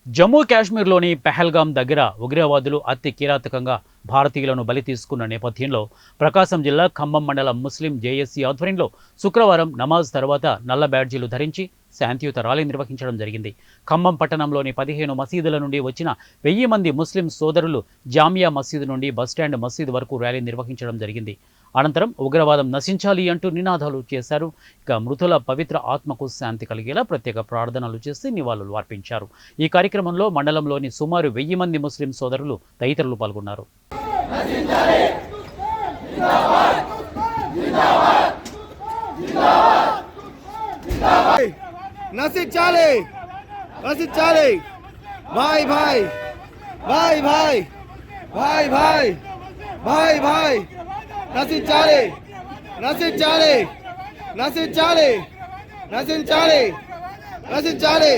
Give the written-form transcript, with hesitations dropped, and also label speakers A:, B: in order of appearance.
A: జమ్మూ కాశ్మీర్లోని పెహల్గాం దగ్గర ఉగ్రవాదులు అతి కిరాతకంగా భారతీయులను బలి తీసుకున్న నేపథ్యంలో ప్రకాశం జిల్లా ఖమ్మం మండలం ముస్లిం జేఏసీ ఆధ్వర్యంలో శుక్రవారం నమాజ్ తర్వాత నల్ల బ్యాడ్జీలు ధరించి శాంతియుత ర్యాలీ నిర్వహించడం జరిగింది. ఖమ్మం పట్టణంలోని 15 మసీదుల నుండి వచ్చిన 1000 మంది ముస్లిం సోదరులు జామియా మసీదు నుండి బస్టాండ్ మసీదు వరకు ర్యాలీ నిర్వహించడం జరిగింది. అనంతరం ఉగ్రవాదం నశించాలి అంటూ నినాదాలు చేశారు. ఇక మృతుల పవిత్ర ఆత్మకు శాంతి కలిగేలా ప్రత్యేక ప్రార్థనలు చేసి నివాళులు అర్పించారు. ఈ కార్యక్రమంలో మండలంలోని సుమారు 1000 మంది ముస్లిం సోదరులు తదితరులు పాల్గొన్నారు.
B: నశించాలి, నశించాలి, భాయ్ భాయ్ భాయ్ భాయ్ భాయ్ భాయ్ భాయ్ భాయ్ నశించాలి, నశించాలి, నశించాలి, నశించాలి, నశించాలి.